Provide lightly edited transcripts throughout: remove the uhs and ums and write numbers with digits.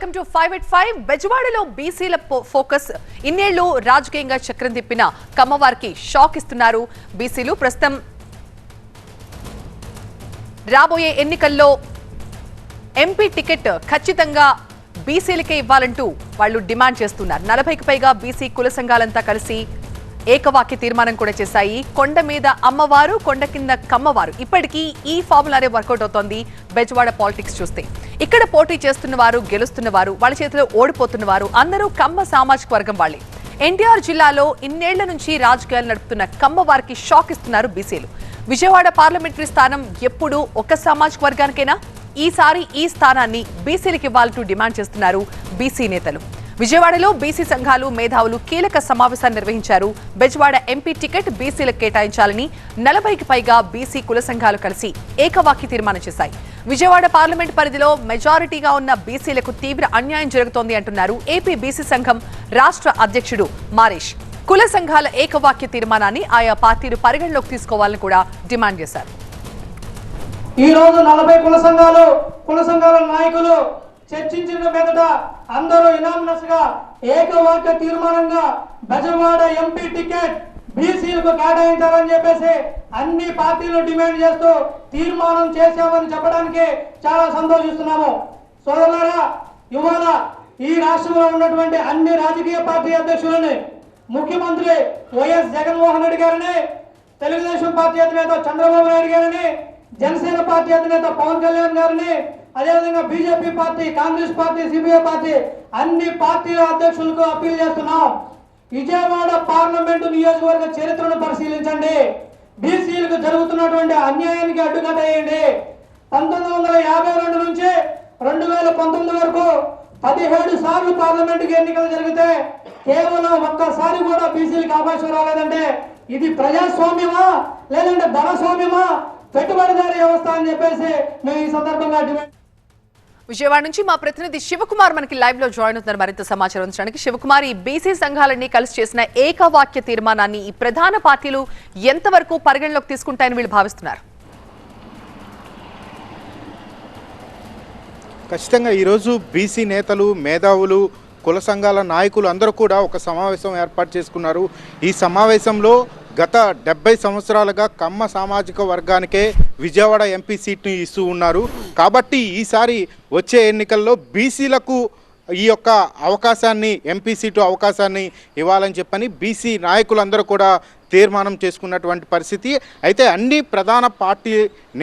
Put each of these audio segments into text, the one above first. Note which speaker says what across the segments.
Speaker 1: Welcome to 5 బెజవాడలో బీసీల focus ఇన్నేళ్లు రాజకీయంగా చక్రం తిప్పిన కమ్మవారికి షాక్ ఇస్తున్నారు బీసీలు. ప్రస్తుతం రాబోయే ఎన్నికల్లో ఎంపీ టికెట్ ఖచ్చితంగా బీసీలకే ఇవ్వాలంటూ వాళ్ళు డిమాండ్ చేస్తున్నారు. 40కి పైగా బీసీ కుల సంఘాలంతా కలిసి ఏకవాక్య తీర్మానం కూడా చేశాయి. కొండ మీద అమ్మవారు, కొండ కింద కమ్మవారు. ఇప్పటికీ ఈ ఫార్ములానే వర్కౌట్ అవుతోంది బెజవాడ పాలిటిక్స్ చూస్తే. ఇక్కడ పోటీ చేస్తున్నవారు, గెలుస్తున్నవారు, వాళ్ళ చేతిలో ఓడిపోతున్నవారు అందరూ కమ్మ సామాజిక వర్గం వాళ్ళే. ఎన్టీఆర్ జిల్లాలో ఇన్నేళ్ల నుంచి రాజకీయాలు నడుపుతున్న కమ్మవారికి షాక్ ఇస్తున్నారు బీసీలు. విజయవాడ పార్లమెంటరీ స్థానం ఎప్పుడు ఒక సామాజిక వర్గానికైనా, ఈసారి ఈ స్థానాన్ని బీసీలకు ఇవ్వాలంటూ డిమాండ్ చేస్తున్నారు బీసీ నేతలు. విజయవాడలో బీసీ సంఘాలు, మేధావులు కీలక సమావేశాన్ని నిర్వహించారు. బెజవాడ ఎంపీ టికెట్ బీసీలకు కేటాయించాలని 40కి పైగా బీసీ కుల సంఘాలు కలిసి ఏకవాక్య తీర్మానం చేశాయి. విజయవాడ పార్లమెంట్ పరిధిలో మెజారిటీగా ఉన్న బీసీలకు తీవ్ర అన్యాయం జరుగుతోంది అంటున్నారు ఏపీ బీసీ సంఘం రాష్ట్ర అధ్యక్షుడు మారేష్. కుల సంఘాల ఏకవాక్య తీర్మానాన్ని ఆయా పార్టీలు పరిగణలోకి తీసుకోవాలని కూడా డిమాండ్ చేశారు.
Speaker 2: ఈ రోజు 40 కుల సంఘాల నాయకులు చర్చించిన మీదట అందరూ ఇనామినస్ గా ఏకవాక్య తీర్మానంగా బెజవాడ ఎంపీ టికెట్ బీసీలకు కేటాయించాలని చెప్పేసి అన్ని పార్టీలు డిమాండ్ చేస్తూ తీర్మానం చేశామని చెప్పడానికి చాలా సంతోషిస్తున్నాము. సోదరులారా, ఇవాళ ఈ రాష్ట్రంలో ఉన్నటువంటి అన్ని రాజకీయ పార్టీ అధ్యక్షులని, ముఖ్యమంత్రి వైఎస్ జగన్మోహన్ రెడ్డి గారిని, తెలుగుదేశం పార్టీ అధినేత చంద్రబాబు నాయుడు గారిని, జనసేన పార్టీ అధినేత పవన్ కళ్యాణ్ గారిని, అదేవిధంగా BJP party, Congress party, CPI party అన్ని పార్టీల అధ్యక్షులకు అప్పీల్ చేస్తున్నాం. విజయవాడ పార్లమెంటు నియోజకవర్గ చరిత్రను పరిశీలించండి. బీసీలకు జరుగుతున్నటువంటి అన్యాయానికి అడ్డుకట్ట వేయండి. 1952 నుంచి 2019 వరకు 17 సార్లు పార్లమెంటుకి ఎన్నికలు జరిగితే కేవలం ఒక్కసారి కూడా బీసీలకు అవకాశం రాలేదంటే ఇది ప్రజాస్వామ్యమా లేదంటే ధనస్వామ్యమా, పెట్టుబడిదారీ వ్యవస్థ అని చెప్పేసి మేము ఈ సందర్భంగా డిమాండ్.
Speaker 1: విజయవాడ నుంచి మా ప్రతినిధి శివకుమార్ మనకి లైవ్ లో జాయిన్ అవుతున్నారు మరింత సమాచారం అందించడానికి. శివకుమార్, ఈ బీసీ సంఘాలన్నీ కలిసి చేసిన ఏకవాక్య తీర్మానాన్ని ఈ ప్రధాన పార్టీలు ఎంతవరకు పరిగణలోకి తీసుకుంటాయని వీళ్ళు భావిస్తున్నారు?
Speaker 3: ఖచ్చితంగా ఈరోజు బీసీ నేతలు, మేధావులు, కుల సంఘాల నాయకులు అందరూ కూడా ఒక సమావేశం ఏర్పాటు చేసుకున్నారు. ఈ సమావేశంలో గత 70 సంవత్సరాలుగా కమ్మ సామాజిక వర్గానికే విజయవాడ ఎంపీ సీట్ను ఇస్తూ ఉన్నారు. కాబట్టి ఈసారి వచ్చే ఎన్నికల్లో బీసీలకు ఈ యొక్క అవకాశాన్ని, ఎంపీ సీటు అవకాశాన్ని ఇవ్వాలని చెప్పని బీసీ నాయకులందరూ కూడా తీర్మానం చేసుకున్నటువంటి పరిస్థితి. అయితే అన్ని ప్రధాన పార్టీ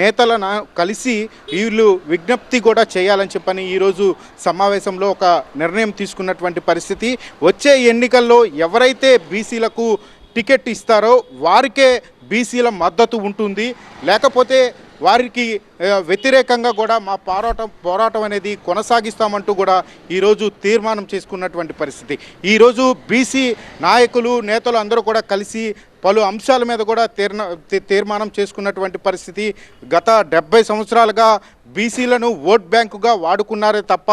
Speaker 3: నేతలను కలిసి వీళ్ళు విజ్ఞప్తి కూడా చేయాలని చెప్పని ఈరోజు సమావేశంలో ఒక నిర్ణయం తీసుకున్నటువంటి పరిస్థితి. వచ్చే ఎన్నికల్లో ఎవరైతే బీసీలకు టికెట్ ఇస్తారో వారికే బీసీల మద్దతు ఉంటుంది, లేకపోతే వారికి వ్యతిరేకంగా కూడా మా పోరాటం అనేది కొనసాగిస్తామంటూ కూడా ఈరోజు తీర్మానం చేసుకున్నటువంటి పరిస్థితి. ఈరోజు బీసీ నాయకులు, నేతలు అందరూ కూడా కలిసి పలు అంశాల మీద కూడా తీర్మానం చేసుకున్నటువంటి పరిస్థితి. గత 70 సంవత్సరాలుగా బీసీలను ఓట్ బ్యాంకుగా వాడుకున్నారే తప్ప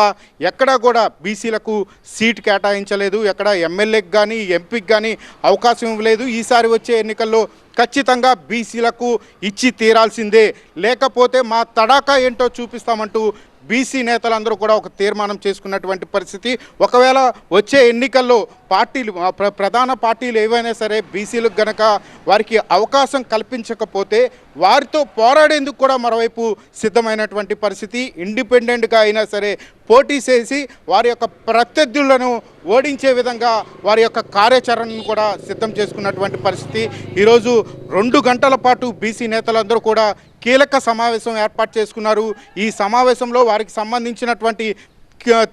Speaker 3: ఎక్కడా కూడా బీసీలకు సీట్ కేటాయించలేదు. ఎక్కడ ఎమ్మెల్యేకి కానీ ఎంపీకి కానీ అవకాశం ఇవ్వలేదు. ఈసారి వచ్చే ఎన్నికల్లో ఖచ్చితంగా బీసీలకు ఇచ్చి తీరాల్సిందే, లేకపోతే మా తడాకా ఏంటో చూపిస్తామంటూ బీసీ నేతలందరూ కూడా ఒక తీర్మానం చేసుకున్నటువంటి పరిస్థితి. ఒకవేళ వచ్చే ఎన్నికల్లో పార్టీలు, ప్రధాన పార్టీలు ఏవైనా సరే బీసీలకు గనక వారికి అవకాశం కల్పించకపోతే వారితో పోరాడేందుకు కూడా మరోవైపు సిద్ధమైనటువంటి పరిస్థితి. ఇండిపెండెంట్గా అయినా సరే పోటీ చేసి వారి యొక్క ప్రత్యర్థులను ఓడించే విధంగా వారి యొక్క కార్యాచరణను కూడా సిద్ధం చేసుకున్నటువంటి పరిస్థితి. ఈరోజు 2 గంటల పాటు బీసీ నేతలందరూ కూడా కీలక సమావేశం ఏర్పాటు చేసుకున్నారు. ఈ సమావేశంలో వారికి సంబంధించినటువంటి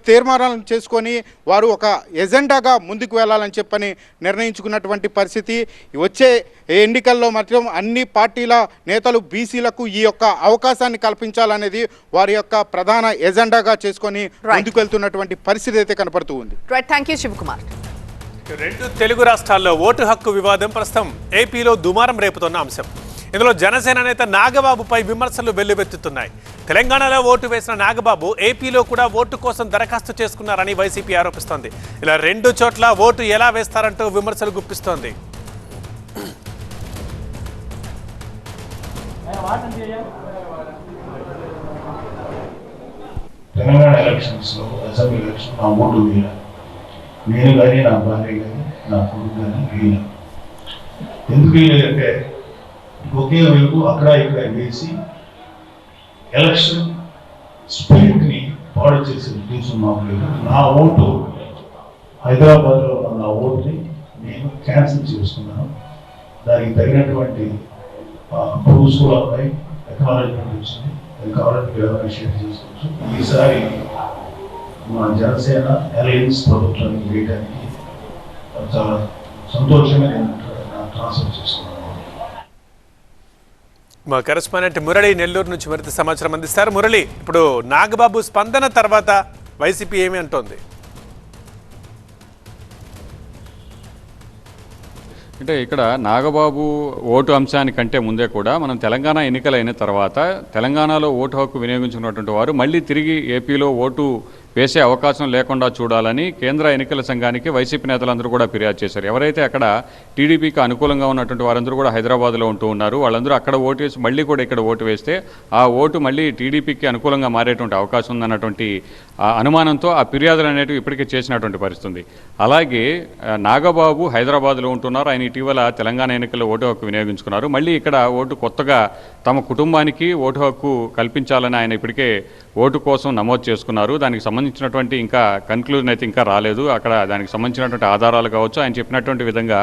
Speaker 3: తీర్మానాలను చేసుకొని వారు ఒక ఎజెండాగా ముందుకు వెళ్ళాలని చెప్పని నిర్ణయించుకున్నటువంటి పరిస్థితి. వచ్చే ఎన్నికల్లో మాత్రం అన్ని పార్టీల నేతలు బీసీలకు ఈ యొక్క అవకాశాన్ని కల్పించాలనేది వారి యొక్క ప్రధాన ఎజెండాగా చేసుకొని ముందుకు వెళ్తున్నటువంటి పరిస్థితి అయితే కనపడుతూ ఉంది.
Speaker 1: థాంక్యూ శివకుమార్.
Speaker 4: 2 తెలుగు రాష్ట్రాల్లో ఓటు హక్కు వివాదం ప్రస్తుతం ఏపీలో దుమారం రేపుతున్న అంశం. ఇందులో జనసేన నేత నాగబాబుపై విమర్శలు వెల్లువెత్తుతున్నాయి. తెలంగాణలో ఓటు వేసిన నాగబాబు ఏపీలో కూడా ఓటు కోసం దరఖాస్తు చేసుకున్నారని వైసీపీ ఆరోపిస్తోంది. ఇలా 2 చోట్ల ఓటు ఎలా వేస్తారంటూ విమర్శలు గుప్పిస్తోంది.
Speaker 5: తెలంగాణ ఎలక్షన్స్లో అసెంబ్లీ ఎలక్షన్ నా ఓటు వేయాలి. నేను కానీ నా భార్య కానీ నా కొడుకు కానీ వేయాలి. ఎందుకు వేయలేదంటే ఒకే వైపు అక్కడ ఇక్కడ వేసి ఎలక్షన్ స్పిరిట్ని పాడు చేసే ఉద్దేశం మాకు లేదు. నా ఓటు హైదరాబాద్లో ఉన్న నా ఓటుని నేను క్యాన్సిల్ చేసుకున్నాను. దానికి తగినటువంటి ప్రూఫ్స్ కూడా ఉన్నాయి, ఎక్నాలజ్మెంట్ వచ్చింది. అది కావాలంటే ఎవరైనా షేర్ చేసుకోవచ్చు. ఈసారి మా జనసేన అలయన్స్ ప్రభుత్వానికి వేయడానికి చాలా సంతోషంగా నేను ట్రాన్స్ఫర్ చేసుకున్నాను.
Speaker 4: మా కరెస్పాండెంట్ మురళి నెల్లూరు నుంచి మరింత సమాచారం అందిస్తారు. మురళి, ఇప్పుడు నాగబాబు స్పందన తర్వాత వైసీపీ ఏమి అంటోంది?
Speaker 6: అంటే ఇక్కడ నాగబాబు ఓటు అంశానికంటే ముందే కూడా మనం తెలంగాణ ఎన్నికలైన తర్వాత తెలంగాణలో ఓటు హక్కు వినియోగించుకున్నటువంటి వారు మళ్ళీ తిరిగి ఏపీలో ఓటు వేసే అవకాశం లేకుండా చూడాలని కేంద్ర ఎన్నికల సంఘానికి వైసీపీ నేతలందరూ కూడా ఫిర్యాదు చేశారు. ఎవరైతే అక్కడ టీడీపీకి అనుకూలంగా ఉన్నటువంటి వారందరూ కూడా హైదరాబాద్లో ఉంటూ ఉన్నారు, వాళ్ళందరూ అక్కడ ఓటు వేసి మళ్ళీ కూడా ఇక్కడ ఓటు వేస్తే ఆ ఓటు మళ్ళీ టీడీపీకి అనుకూలంగా మారేటువంటి అవకాశం ఉందన్నటువంటి అనుమానంతో ఆ ఫిర్యాదులు అనేటివి ఇప్పటికే చేసినటువంటి పరిస్థితి. అలాగే నాగబాబు హైదరాబాద్లో ఉంటున్నారు. ఆయన ఇటీవల తెలంగాణ ఎన్నికల్లో ఓటు హక్కు వినియోగించుకున్నారు. మళ్ళీ ఇక్కడ ఓటు కొత్తగా తమ కుటుంబానికి ఓటు హక్కు కల్పించాలని ఆయన ఇప్పటికే ఓటు కోసం నమోదు చేసుకున్నారు. దానికి సంబంధించినటువంటి ఇంకా కన్క్లూజన్ అయితే ఇంకా రాలేదు. అక్కడ దానికి సంబంధించినటువంటి ఆధారాలు కావచ్చు, ఆయన చెప్పినటువంటి విధంగా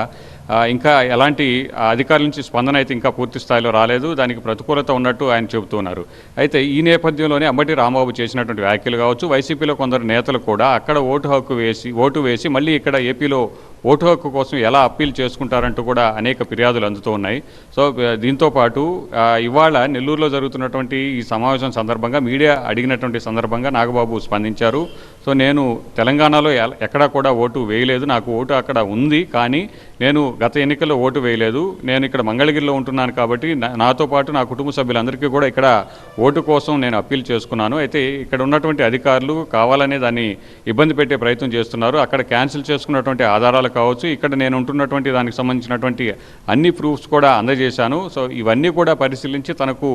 Speaker 6: ఇంకా ఎలాంటి అధికారుల నుంచి స్పందన అయితే ఇంకా పూర్తి స్థాయిలో రాలేదు. దానికి ప్రతికూలత ఉన్నట్టు ఆయన చెబుతున్నారు. అయితే ఈ నేపథ్యంలోనే అంబటి రాంబాబు చేసినటువంటి వ్యాఖ్యలు కావచ్చు, వైసీపీలో కొందరు నేతలు కూడా అక్కడ ఓటు వేసి మళ్ళీ ఇక్కడ ఏపీలో ఓటు హక్కు కోసం ఎలా అప్పీల్ చేసుకుంటారంటూ కూడా అనేక ఫిర్యాదులు అందుతూ ఉన్నాయి. సో దీంతోపాటు ఇవాళ నెల్లూరులో జరుగుతున్నటువంటి ఈ సమావేశం సందర్భంగా మీడియా అడిగినటువంటి సందర్భంగా నాగబాబు స్పందించారు. సో నేను తెలంగాణలో ఎక్కడా కూడా ఓటు వేయలేదు, నాకు ఓటు అక్కడ ఉంది, కానీ నేను గత ఎన్నికల్లో ఓటు వేయలేదు. నేను ఇక్కడ మంగళగిరిలో ఉంటున్నాను కాబట్టి నాతో పాటు నా కుటుంబ సభ్యులందరికీ కూడా ఇక్కడ ఓటు కోసం నేను అప్పీల్ చేసుకున్నాను. అయితే ఇక్కడ ఉన్నటువంటి అధికారులు కావాలనే దాన్ని ఇబ్బంది పెట్టే ప్రయత్నం చేస్తున్నారు. అక్కడ క్యాన్సిల్ చేసుకున్నటువంటి ఆధారాలు కావచ్చు, ఇక్కడ నేను ఉంటున్నటువంటి దానికి సంబంధించినటువంటి అన్ని ప్రూఫ్స్ కూడా అందజేశాను. సో ఇవన్నీ కూడా పరిశీలించి తనకు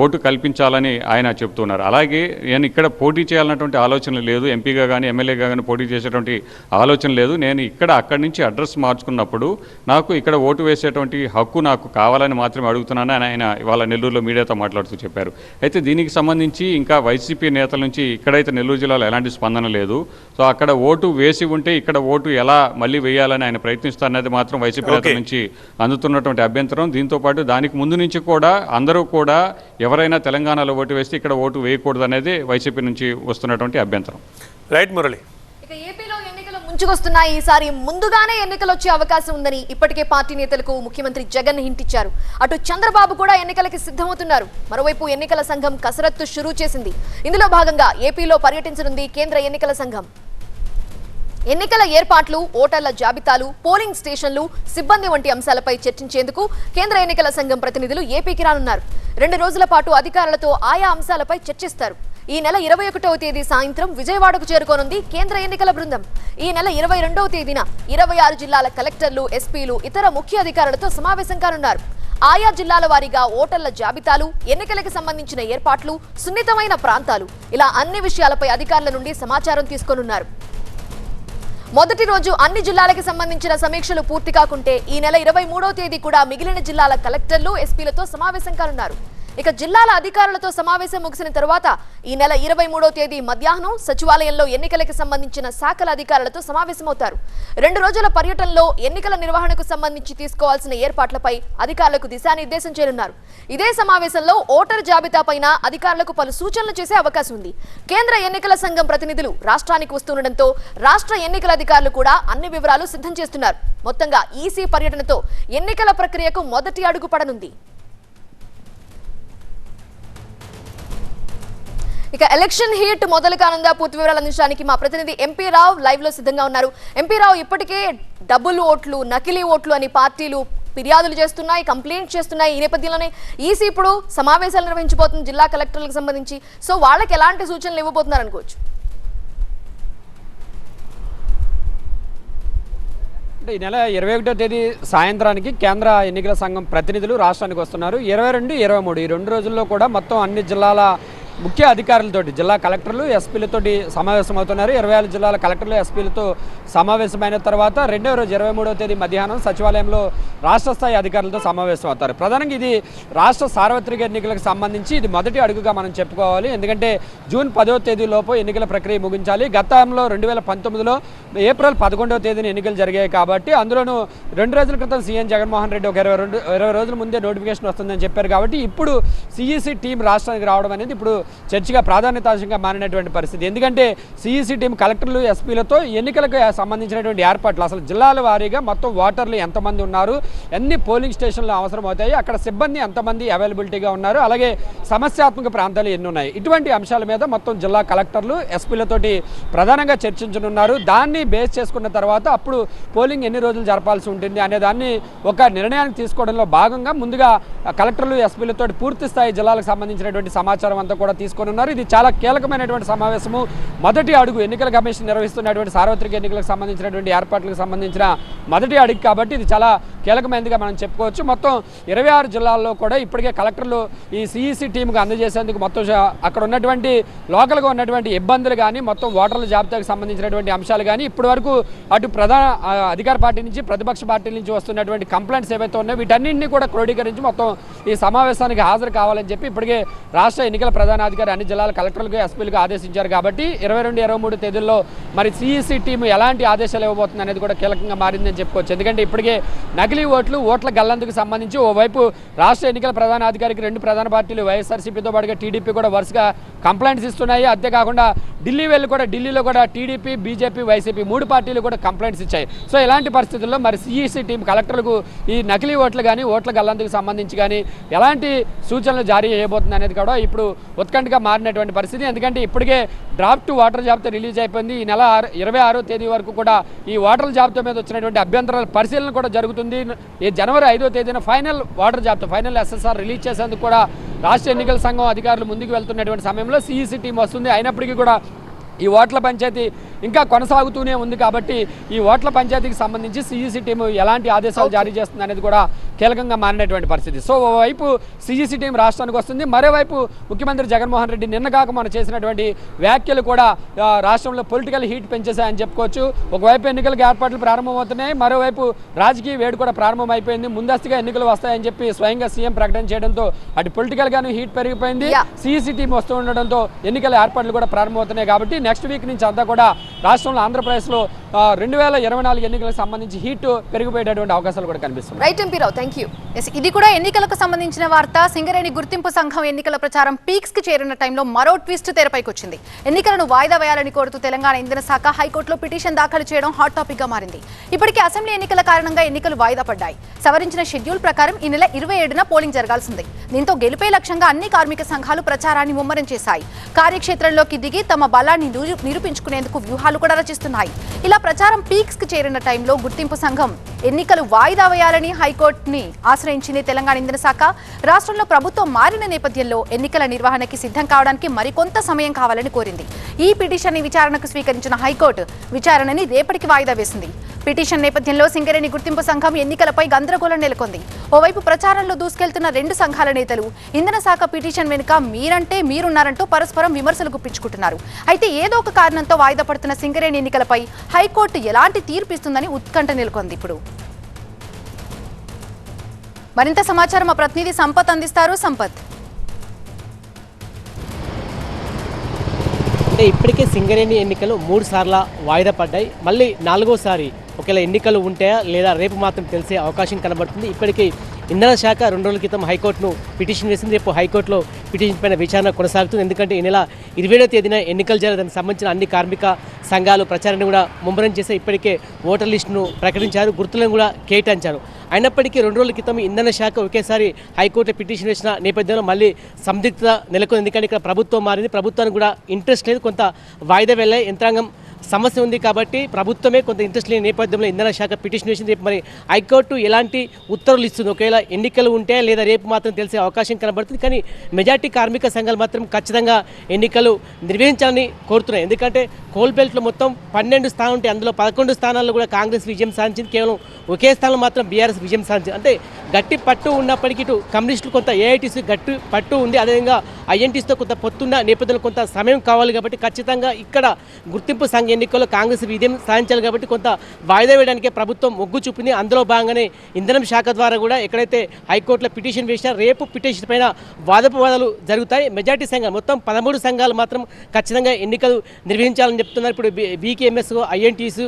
Speaker 6: ఓటు కల్పించాలని ఆయన చెప్తున్నారు. అలాగే నేను ఇక్కడ పోటీ చేయాలన్నటువంటి ఆలోచన లేదు, ఎంపీగా కానీ ఎమ్మెల్యేగా కానీ పోటీ చేసేటువంటి ఆలోచన లేదు. నేను అక్కడి నుంచి అడ్రస్ మార్చుకున్నప్పుడు నాకు ఇక్కడ ఓటు వేసేటువంటి హక్కు నాకు కావాలని మాత్రమే అడుగుతున్నానని ఆయన ఇవాళ నెల్లూరులో మీడియాతో మాట్లాడుతూ చెప్పారు. అయితే దీనికి సంబంధించి ఇంకా వైసీపీ నేతల నుంచి ఇక్కడైతే నెల్లూరు జిల్లాలో ఎలాంటి స్పందన లేదు. సో అక్కడ ఓటు వేసి ఉంటే ఇక్కడ ఓటు ఎలా మళ్ళీ వేయాలని ఆయన ప్రయత్నిస్తారనేది మాత్రం వైసీపీ నేతల నుంచి అందుతున్నటువంటి అభ్యంతరం. దీంతో పాటు దానికి ముందు నుంచి కూడా అందరూ కూడా ఎవరైనా తెలంగాణలో ఓటు వేస్తే ఇక్కడ ఓటు వేయకూడదు అనేది వైసీపీ నుంచి వస్తున్నటువంటి అభ్యంతరం.
Speaker 4: రైట్ మురళి.
Speaker 7: ఇక ఏపీలో ఎన్నికలు ముంచుకొస్తున్నాయి. ఈసారి ముందుగానే ఎన్నికలు వచ్చే అవకాశం ఉందని ఇప్పటికే పార్టీ నేతలకు ముఖ్యమంత్రి జగన్ హింట్ ఇచ్చారు. అటు చంద్రబాబు కూడా ఎన్నికలకి సిద్ధమవుతున్నారు. మరోవైపు ఎన్నికల సంఘం కసరత్తు షురూ చేసింది. ఇందులో భాగంగా ఏపీలో పర్యటించనుంది కేంద్ర ఎన్నికల సంఘం. ఎన్నికల ఏర్పాట్లు, ఓటర్ల జాబితాలు, పోలింగ్ స్టేషన్లు, సిబ్బంది వంటి అంశాలపై చర్చించేందుకు కేంద్ర ఎన్నికల సంఘం ప్రతినిధులు ఏపీకి రానున్నారు. 2 రోజుల పాటు అధికారులతో ఆయా అంశాలపై చర్చిస్తారు. ఈ నెల 21వ తేదీ సాయంత్రం విజయవాడకు చేరుకోనుంది కేంద్ర ఎన్నికల బృందం. ఈ నెల 22వ తేదీన 26 జిల్లాల కలెక్టర్లు, ఎస్పీలు, ఇతర ముఖ్య అధికారులతో సమావేశం కానున్నారు. ఆయా జిల్లాల వారీగా ఓటర్ల జాబితాలు, ఎన్నికలకు సంబంధించిన ఏర్పాట్లు, సున్నితమైన ప్రాంతాలు, ఇలా అన్ని విషయాలపై అధికారుల నుండి సమాచారం తీసుకోనున్నారు. మొదటి రోజు అన్ని జిల్లాలకు సంబంధించిన సమీక్షలు పూర్తి కాకుంటే ఈ నెల 23వ తేదీ కూడా మిగిలిన జిల్లాల కలెక్టర్లు, ఎస్పీలతో సమావేశం కానున్నారు. ఇక జిల్లాల అధికారులతో సమావేశం ముగిసిన తర్వాత ఈ నెల 23వ తేదీ మధ్యాహ్నం సచివాలయంలో ఎన్నికలకు సంబంధించిన శాఖల అధికారులతో సమావేశమవుతారు. 2 రోజుల పర్యటనలో ఎన్నికల నిర్వహణకు సంబంధించి తీసుకోవాల్సిన ఏర్పాట్లపై అధికారులకు దిశానిర్దేశం చేయనున్నారు. ఇదే సమావేశంలో ఓటర్ జాబితా పైన అధికారులకు పలు సూచనలు చేసే అవకాశం ఉంది. కేంద్ర ఎన్నికల సంఘం ప్రతినిధులు రాష్ట్రానికి వస్తుండటంతో రాష్ట్ర ఎన్నికల అధికారులు కూడా అన్ని వివరాలు సిద్ధం చేస్తున్నారు. మొత్తంగా ఈసీ పర్యటనతో ఎన్నికల ప్రక్రియకు మొదటి అడుగు పడనుంది. ఇక ఎలక్షన్ హీట్ మొదలు కానుందా? పూర్తి వివరాలు అందించడానికి మా ప్రతినిధి ఎంపీ రావు లైవ్ లో సిద్ధంగా ఉన్నారు. ఎంపీ రావు, ఇప్పటికే డబుల్ ఓట్లు, నకిలీ ఓట్లు అని పార్టీలు ఫిర్యాదులు చేస్తున్నాయి, కంప్లైంట్ చేస్తున్నాయి. ఈ నేపథ్యంలోనే ఈసీ ఇప్పుడు సమావేశాలు నిర్వహించబోతుంది జిల్లా కలెక్టర్లకు సంబంధించి. సో వాళ్ళకి ఎలాంటి సూచనలు ఇవ్వబోతున్నారు అనుకోవచ్చు?
Speaker 8: అంటే ఈ నెల 21వ తేదీ సాయంత్రానికి కేంద్ర ఎన్నికల సంఘం ప్రతినిధులు రాష్ట్రానికి వస్తున్నారు. 22, 23 ఈ 2 రోజుల్లో కూడా మొత్తం అన్ని జిల్లాల ముఖ్య అధికారులతోటి జిల్లా కలెక్టర్లు ఎస్పీలతోటి సమావేశమవుతున్నారు. 26 జిల్లాల కలెక్టర్లు ఎస్పీలతో సమావేశమైన తర్వాత 2వ రోజు 23వ తేదీ మధ్యాహ్నం సచివాలయంలో రాష్ట్ర స్థాయి అధికారులతో సమావేశం అవుతారు. ప్రధానంగా ఇది రాష్ట్ర సార్వత్రిక ఎన్నికలకు సంబంధించి ఇది మొదటి అడుగుగా మనం చెప్పుకోవాలి. ఎందుకంటే జూన్ 10వ తేదీలోపు ఎన్నికల ప్రక్రియ ముగించాలి. గతంలో 2019లో ఏప్రిల్ 11వ తేదీన ఎన్నికలు జరిగాయి కాబట్టి అందులోనూ 2 రోజుల క్రితం సీఎం జగన్మోహన్ రెడ్డి ఒక 20 రోజుల ముందే నోటిఫికేషన్ వస్తుందని చెప్పారు. కాబట్టి ఇప్పుడు సిఈసి టీం రాష్ట్రానికి రావడం అనేది ఇప్పుడు చర్చగా ప్రాధాన్యతాంశంగా మారినటువంటి పరిస్థితి. ఎందుకంటే సిఈసి టీం కలెక్టర్లు ఎస్పీలతో ఎన్నికలకు సంబంధించినటువంటి ఏర్పాట్లు, అసలు జిల్లాల వారీగా మొత్తం ఓటర్లు ఎంతమంది ఉన్నారు, ఎన్ని పోలింగ్ స్టేషన్లు అవసరం అవుతాయి, అక్కడ సిబ్బంది ఎంతమంది అవైలబిలిటీగా ఉన్నారు, అలాగే సమస్యాత్మక ప్రాంతాలు ఎన్ని ఉన్నాయి, ఇటువంటి అంశాల మీద మొత్తం జిల్లా కలెక్టర్లు ఎస్పీలతోటి ప్రధానంగా చర్చించనున్నారు. దాన్ని బేస్ చేసుకున్న తర్వాత అప్పుడు పోలింగ్ ఎన్ని రోజులు జరపాల్సి ఉంటుంది అనే దాన్ని ఒక నిర్ణయానికి తీసుకోవడంలో భాగంగా ముందుగా కలెక్టర్లు ఎస్పీలతో పూర్తి స్థాయి జిల్లాలకు సంబంధించినటువంటి సమాచారం అంతా కూడా తీసుకొని ఉన్నారు. ఇది చాలా కీలకమైనటువంటి సమావేశము. మొదటి అడుగు ఎన్నికల కమిషన్ నిర్వహిస్తున్నటువంటి సార్వత్రిక ఎన్నికలకు సంబంధించినటువంటి ఏర్పాట్లకు సంబంధించిన మొదటి అడుగు కాబట్టి ఇది చాలా కీలకమైనదిగా మనం చెప్పుకోవచ్చు. మొత్తం 26 జిల్లాల్లో కూడా ఇప్పటికే కలెక్టర్లు ఈ సిఈసి టీంకు అందజేసేందుకు మొత్తం అక్కడ ఉన్నటువంటి లోకల్గా ఉన్నటువంటి ఇబ్బందులు కానీ, మొత్తం ఓటర్ల జాబితాకు సంబంధించినటువంటి అంశాలు కానీ, ఇప్పటి వరకు అటు ప్రధాన అధికార పార్టీ నుంచి ప్రతిపక్ష పార్టీల నుంచి వస్తున్నటువంటి కంప్లైంట్స్ ఏవైతే ఉన్నాయో వీటన్నింటినీ కూడా క్రోడీకరించి మొత్తం ఈ సమావేశానికి హాజరు కావాలని చెప్పి ఇప్పటికే రాష్ట్ర ఎన్నికల ప్రధానాధికారి అన్ని జిల్లాల కలెక్టర్లకు ఎస్పీలకు ఆదేశించారు. కాబట్టి 22, 23 తేదీల్లో మరి సిఈసి టీం ఎలాంటి ఆదేశాలు ఇవ్వబోతుంది అనేది కూడా కీలకంగా మారిందని చెప్పుకోవచ్చు. ఎందుకంటే ఇప్పటికే నకిలీ ఓట్ల గల్లందుకు సంబంధించి ఓవైపు రాష్ట్ర ఎన్నికల ప్రధానాధికారికి 2 ప్రధాన పార్టీలు వైఎస్ఆర్సీపీతో పాటుగా టీడీపీ కూడా వరుసగా కంప్లైంట్స్ ఇస్తున్నాయి. అంతేకాకుండా ఢిల్లీలో కూడా టీడీపీ, బీజేపీ, వైసీపీ 3 పార్టీలు కూడా కంప్లైంట్స్ ఇచ్చాయి. సో ఇలాంటి పరిస్థితుల్లో మరి సిఈసి టీం కలెక్టర్లకు ఈ నకిలీ ఓట్లు కానీ, ఓట్ల గల్లందుకు సంబంధించి కానీ ఎలాంటి సూచనలు జారీ చేయబోతుంది అనేది కూడా ఇప్పుడు ఉత్కంఠగా మారినటువంటి పరిస్థితి. ఎందుకంటే ఇప్పటికే డ్రాఫ్ట్ ఓటర్ జాబితా రిలీజ్ అయిపోయింది. ఈ నెల 26వ తేదీ వరకు కూడా ఈ ఓటర్ల జాబితా మీద వచ్చినటువంటి అభ్యంతరాల పరిశీలన కూడా జరుగుతుంది. ఈ జనవరి 5వ తేదీన ఫైనల్ ఓటర్ జాబితా, ఫైనల్ ఎస్ఎస్ఆర్ రిలీజ్ చేసేందుకు కూడా రాష్ట్ర ఎన్నికల సంఘం అధికారులు ముందుకు వెళ్తున్నటువంటి సమయంలో సిఈసి టీం వస్తుంది. అయినప్పటికీ కూడా ఈ ఓట్ల పంచాయతీ ఇంకా కొనసాగుతూనే ఉంది. కాబట్టి ఈ ఓట్ల పంచాయతీకి సంబంధించి సిఈసి టీం ఎలాంటి ఆదేశాలు జారీ చేస్తుంది అనేది కూడా కీలకంగా మారినటువంటి పరిస్థితి. సో ఓవైపు సిఈసి టీం రాష్ట్రానికి వస్తుంది, మరోవైపు ముఖ్యమంత్రి జగన్మోహన్ రెడ్డి నిన్న కాక మనం చేసినటువంటి వ్యాఖ్యలు కూడా రాష్ట్రంలో పొలిటికల్ హీట్ పెంచేశాయని చెప్పుకోవచ్చు. ఒకవైపు ఎన్నికలకు ఏర్పాట్లు ప్రారంభమవుతున్నాయి, మరోవైపు రాజకీయ వేడి కూడా ప్రారంభమైపోయింది. ముందస్తుగా ఎన్నికలు వస్తాయని చెప్పి స్వయంగా సీఎం ప్రకటన చేయడంతో అటు పొలిటికల్ గాను హీట్ పెరిగిపోయింది. సిఈసి టీం వస్తూ ఉండడంతో ఎన్నికల ఏర్పాట్లు కూడా ప్రారంభమవుతున్నాయి. కాబట్టి నెక్స్ట్ వీక్ నుంచి అంతా కూడా రాష్ట్రంలో ఆంధ్రప్రదేశ్లో 2024 ఎన్నికలకు సంబంధించి హీట్ పెరిగిపోయేటటువంటి అవకాశాలు కూడా కనిపిస్తుంది.
Speaker 7: Right MP Rao, thank you.
Speaker 9: ఇది కూడా ఎన్నికలకు సంబంధించిన వార్త. సింగరేణి గుర్తింపు సంఘం ఎన్నికల ప్రచారం పీక్స్ కి చేరిన టైంలో మరో ట్విస్ట్ తెరపైకి వచ్చింది. ఎన్నికలను వాయిదా వేయాలని కోరుతూ తెలంగాణ ఇంధన శాఖ హైకోర్టులో పిటిషన్ దాఖలు చేయడం హాట్ టాపిక్ గా మారింది. ఇప్పటికే అసెంబ్లీ ఎన్నికల కారణంగా ఎన్నికలు వాయిదా పడ్డాయి. సవరించిన షెడ్యూల్ ప్రకారం ఈ నెల 27న పోలింగ్ జరగాల్సింది. దీంతో గెలుపే లక్ష్యంగా అన్ని కార్మిక సంఘాలు ప్రచారాన్ని ముమ్మరం చేశాయి. కార్యక్షేత్రంలోకి దిగి తమ బలాన్ని నిరూపించుకునేందుకు వ్యూహాలు కూడా రచిస్తున్నాయి. ఇలా ప్రచారం పీక్స్ కి చేరిన టైంలో గుర్తింపు సంఘం ఎన్నికలు వాయిదా వేయాలని హైకోర్టుని ఆశ్రయించింది తెలంగాణ ఇంధన శాఖ. రాష్ట్రంలో ప్రభుత్వం మారిన నేపథ్యంలో ఎన్నికల నిర్వహణకి సిద్ధం కావడానికి మరికొంత సమయం కావాలని కోరింది. ఈ పిటిషన్ ని విచారణకు స్వీకరించిన హైకోర్టు విచారణని రేపటికి వాయిదా వేసింది. పిటిషన్ నేపథ్యంలో సింగరేణి గుర్తింపు సంఘం ఎన్నికలపై గందరగోళం నెలకొంది. ఓవైపు ప్రచారంలో దూసుకెళ్తున్న 2 సంఘాల నేతలు ఇంధన శాఖ పిటిషన్ వెనుక మీరంటే మీరున్నారంటూ పరస్పరం విమర్శలు గుప్పించుకుంటున్నారు. అయితే ఏదో ఒక కారణంతో వాయిదా పడుతున్న సింగరేణి ఎన్నికలపై హైకోర్టు ఎలాంటి తీర్పు ఇస్తుందని ఉత్కంఠ నెలకొంది. ఇప్పుడు మరింత సమాచారం మా ప్రతినిధి సంపత్ అందిస్తారు. సంపత్,
Speaker 10: అంటే ఇప్పటికే సింగరేణి ఎన్నికలు 3 సార్లు వాయిదా పడ్డాయి. మళ్ళీ 4వసారి ఒకవేళ ఎన్నికలు ఉంటాయా లేదా రేపు మాత్రం తెలిసే అవకాశం కనబడుతుంది. ఇప్పటికీ ఇంధన శాఖ 2 రోజుల క్రితం హైకోర్టును పిటిషన్ వేసింది. రేపు హైకోర్టులో పిటిషన్ పైన విచారణ కొనసాగుతుంది. ఎందుకంటే ఈ నెల 27వ తేదీన ఎన్నికలు దానికి సంబంధించిన అన్ని కార్మిక సంఘాలు ప్రచారాన్ని కూడా ముమ్మరం చేసి ఇప్పటికే ఓటర్ లిస్టును ప్రకటించారు, గుర్తులను కూడా కేటాయించారు. అయినప్పటికీ 2 రోజుల క్రితం ఇంధన శాఖ ఒకేసారి హైకోర్టు పిటిషన్ వేసిన నేపథ్యంలో మళ్ళీ సందిగ్ధత నెలకొంది. ఎందుకంటే ఇక్కడ ప్రభుత్వం మారింది, ప్రభుత్వానికి కూడా ఇంట్రెస్ట్ లేదు, కొంత వాయిదా వెళ్ళే యంత్రాంగం సమస్య ఉంది కాబట్టి ప్రభుత్వమే కొంత ఇంట్రెస్ట్ లేని నేపథ్యంలో ఇంధన శాఖ పిటిషన్ వేసింది. రేపు మరి హైకోర్టు ఎలాంటి ఉత్తర్వులు ఇస్తుంది, ఒకవేళ ఎన్నికలు ఉంటే లేదా రేపు మాత్రం తెలిసే అవకాశం కనబడుతుంది. కానీ మెజార్టీ కార్మిక సంఘాలు మాత్రం ఖచ్చితంగా ఎన్నికలు నిర్వహించాలని కోరుతున్నాయి. ఎందుకంటే కోల్బెల్ట్లో మొత్తం 12 స్థానాలు ఉంటాయి, అందులో 11 స్థానాల్లో కూడా కాంగ్రెస్ విజయం సాధించింది. కేవలం ఒకే స్థానంలో మాత్రం బీఆర్ఎస్ విజయం సాధించింది. అంటే గట్టి పట్టు ఉన్నప్పటికీ ఇటు కమ్యూనిస్టులు కొంత ఏఐటీసీ గట్టి పట్టు ఉంది, అదేవిధంగా ఐఎన్టీస్తో కొంత పొత్తున్న నేపథ్యంలో కొంత సమయం కావాలి కాబట్టి ఖచ్చితంగా ఇక్కడ గుర్తింపు సంఘ ఎన్నికల్లో కాంగ్రెస్ విజయం సాధించాలి కాబట్టి కొంత వాయిదా వేయడానికే ప్రభుత్వం మొగ్గు చూపింది. అందులో భాగంగానే ఇంధనం శాఖ ద్వారా కూడా ఎక్కడైతే హైకోర్టులో పిటిషన్ వేసినా రేపు పిటిషన్ పైన వాదోపవాదాలు జరుగుతాయి. మెజార్టీ సంఘాలు మొత్తం 13 సంఘాలు మాత్రం ఖచ్చితంగా ఎన్నికలు నిర్వహించాలని చెప్తున్నారు. ఇప్పుడు బీకేఎంఎస్, ఐఎన్టీస్,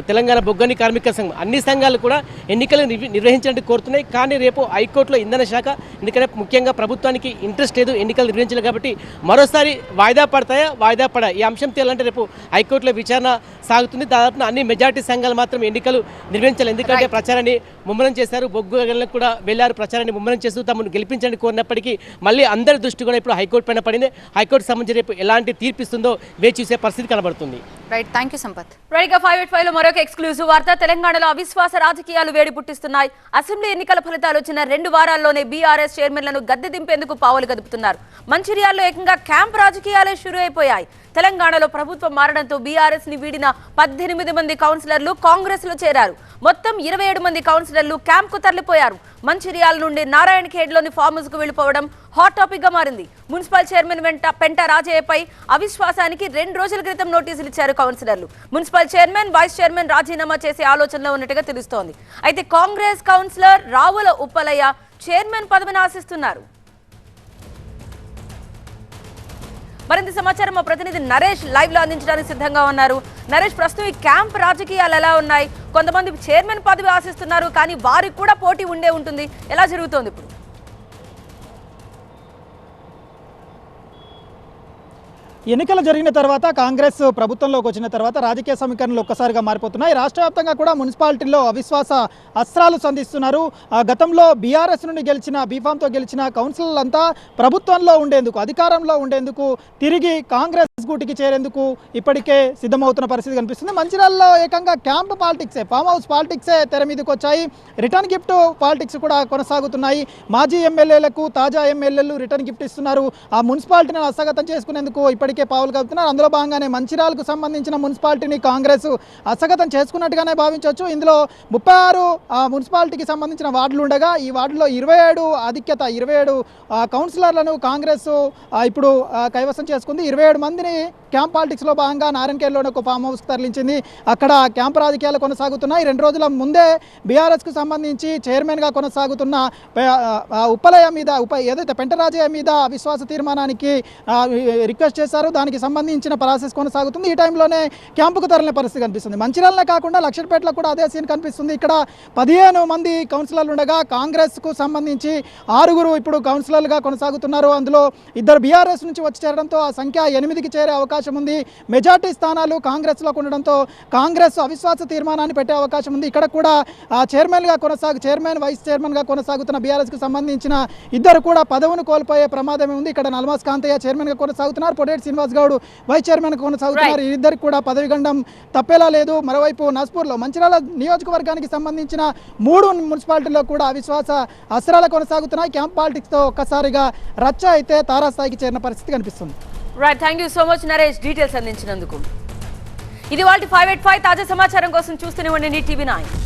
Speaker 10: తెలంగాణ బొగ్గని కార్మిక సంఘం అన్ని సంఘాలు కూడా ఎన్నికలు నిర్వహించాలని కోరుతున్నాయి. కానీ రేపు హైకోర్టులో ఇంధన శాఖ ఎందుకంటే ముఖ్యంగా ప్రభుత్వానికి ఇంట్రెస్ట్ లేదు ఎన్నికలు నిర్వహించాలి కాబట్టి మరోసారి వాయిదా పడతాయా వాయిదా పడా ఈ అంశం తేలాలంటే రేపు హైకోర్టులో విచారణ సాగుతుంది. దాదాపు అన్ని మెజార్టీ సంఘాలు మాత్రం ఎన్నికలు నిర్వహించాలి. ఎందుకంటే ప్రచారాన్ని ముమ్మరం చేశారు, బొగ్గు గనులకు కూడా వెళ్ళారు, ప్రచారాన్ని ముమ్మరం చేస్తూ తమను గెలిపించడానికి కోరినప్పటికీ మళ్ళీ అందరి దృష్టి కూడా ఇప్పుడు హైకోర్టు పైన పడింది. హైకోర్టు సంబంధించి రేపు ఎలాంటి తీర్పిస్తుందో వేచి చూసే పరిస్థితి కనబడుతుంది.
Speaker 9: Right, thank you Sampath.
Speaker 7: రైట్గా 585 లో మరొక ఎక్స్క్లూజివ్ వార్త. తెలంగాణలో అవిశ్వాస రాజకీయాలు వేడి పుట్టిస్తున్నాయి. అసెంబ్లీ ఎన్నికల ఫలితాలు వచ్చిన 2 వారాల్లోనే బీఆర్ఎస్ చైర్మన్లను గద్దె దింపేందుకు పావులు కదుపుతున్నారు. మంచిర్యాలలో ఏకంగా క్యాంప్ రాజకీయాలే షురూ అయిపోయాయి. తెలంగాణలో ప్రభుత్వం మారడంతో బీఆర్ఎస్ ని వీడిన 18 మంది కౌన్సిలర్లు కాంగ్రెస్ లో చేరారు. మొత్తం 27 మంది కౌన్సిలర్లు క్యాంప్ కు తరలిపోయారు. మంచిర్యాల నుండి నారాయణ ఖేడ్లోని ఫామ్ హౌస్ కు వెళ్లిపోవడం హాట్ టాపిక్ గా మారింది. మున్సిపల్ చైర్మన్ పెంట రాజయ్యపై అవిశ్వాసానికి 2 రోజుల క్రితం నోటీసులు ఇచ్చారు కౌన్సిలర్లు. మున్సిపల్ చైర్మన్, వైస్ చైర్మన్ రాజీనామా చేసే ఆలోచనలో ఉన్నట్టుగా తెలుస్తోంది. అయితే కాంగ్రెస్ కౌన్సిలర్ రావుల ఉప్పలయ్య చైర్మన్ పదవిని ఆశిస్తున్నారు. మరింత సమాచారం మా ప్రతినిధి నరేష్ లైవ్ లో అందించడానికి సిద్ధంగా ఉన్నారు. నరేష్, ప్రస్తుతం ఈ క్యాంప్ రాజకీయాలు ఎలా ఉన్నాయి? కొంతమంది చైర్మన్ పదవి ఆశిస్తున్నారు, కానీ వారికి కూడా పోటీ ఉండే ఉంటుంది. ఎలా జరుగుతోంది ఇప్పుడు?
Speaker 2: ఎన్నికలు జరిగిన తర్వాత కాంగ్రెస్ ప్రభుత్వంలోకి వచ్చిన తర్వాత రాజకీయ సమీకరణలు ఒక్కసారిగా మారిపోతున్నాయి. రాష్ట్ర వ్యాప్తంగా కూడా మున్సిపాలిటీల్లో అవిశ్వాస అస్త్రాలు సంధిస్తున్నారు. గతంలో బీఆర్ఎస్ నుండి గెలిచిన బీఫామ్తో గెలిచిన కౌన్సిలర్లంతా ప్రభుత్వంలో ఉండేందుకు, అధికారంలో ఉండేందుకు తిరిగి కాంగ్రెస్ గూటికి చేరేందుకు ఇప్పటికే సిద్ధమవుతున్న పరిస్థితి కనిపిస్తుంది. మంచిర్యాలలో ఏకంగా క్యాంప్ పాలిటిక్సే, ఫామ్ హౌస్ పాలిటిక్సే తెర మీదకి వచ్చాయి. రిటర్న్ గిఫ్ట్ పాలిటిక్స్ కూడా కొనసాగుతున్నాయి. మాజీ ఎమ్మెల్యేలకు తాజా ఎమ్మెల్యేలు రిటర్న్ గిఫ్ట్ ఇస్తున్నారు. ఆ మున్సిపాలిటీని హస్తగతం చేసుకునేందుకు ఇప్పటికే పావులు కలుపుతున్నారు. అందులో భాగంగానే మంచిర్యాలకు సంబంధించిన మున్సిపాలిటీని కాంగ్రెస్ హస్తగతం చేసుకున్నట్టుగానే భావించవచ్చు. ఇందులో 36 మున్సిపాలిటీకి సంబంధించిన వార్డులు ఉండగా ఈ వార్డులో 27 కౌన్సిలర్లను కాంగ్రెస్ ఇప్పుడు కైవసం చేసుకుంది. 27 మందిని క్యాంప్ పాలిటిక్స్లో భాగంగా నారాయణఖేడ్లోని ఒక ఫామ్ హౌస్కి తరలించింది. అక్కడ క్యాంప్ రాజకీయాలు కొనసాగుతున్నాయి. 2 రోజుల ముందే బీఆర్ఎస్కు సంబంధించి చైర్మన్గా కొనసాగుతున్న ఉప్పలయ్య మీద ఏదైతే పెంటరాజయ్య మీద అవిశ్వాస తీర్మానానికి రిక్వెస్ట్ చేశారు. దానికి సంబంధించిన ప్రాసెస్ కొనసాగుతుంది. ఈ టైంలోనే క్యాంపుకు తరలిన పరిస్థితి కనిపిస్తుంది. మంచిర్యాలనే కాకుండా లక్షపేటలో కూడా అదే సీన్ కనిపిస్తుంది. ఇక్కడ 15 మంది కౌన్సిలర్లు ఉండగా కాంగ్రెస్కు సంబంధించి 6 ఇప్పుడు కౌన్సిలర్లుగా కొనసాగుతున్నారు. అందులో 2 బీఆర్ఎస్ నుంచి వచ్చి చేరడంతో ఆ సంఖ్య 8కి చేరే అవకాశం ఉంది. మెజార్టీ స్థానాలు కాంగ్రెస్లోకి ఉండడంతో కాంగ్రెస్ అవిశ్వాస తీర్మానాన్ని పెట్టే అవకాశం ఉంది. ఇక్కడ కూడా చైర్మన్, వైస్ చైర్మన్గా కొనసాగుతున్న బీఆర్ఎస్కు సంబంధించిన 2 కూడా పదవిని కోల్పోయే ప్రమాదమే ఉంది. ఇక్కడ నల్మాస్ కాంతయ్య చైర్మన్గా కొనసాగుతున్నారు, పొడేటి శ్రీనివాస్ గౌడ్ వైస్ చైర్మన్ కొనసాగుతున్నారు. ఇద్దరికి కూడా పదవి గండం తప్పేలా లేదు. మరోవైపు నస్పూర్లో మంచిర్యాల నియోజకవర్గానికి సంబంధించిన 3 మున్సిపాలిటీల్లో కూడా అవిశ్వాస అస్త్రాలు కొనసాగుతున్నాయి. క్యాంప్ పాలిటిక్స్తో ఒక్కసారిగా రచ్చ అయితే తారాస్థాయికి చేరిన పరిస్థితి కనిపిస్తుంది.
Speaker 7: Right, thank you so much Naresh details అందించినందుకు. ఇది వాళ్ళ 585 తాజా సమాచారం కోసం చూస్తూనే ఉండండి టీవీ 9.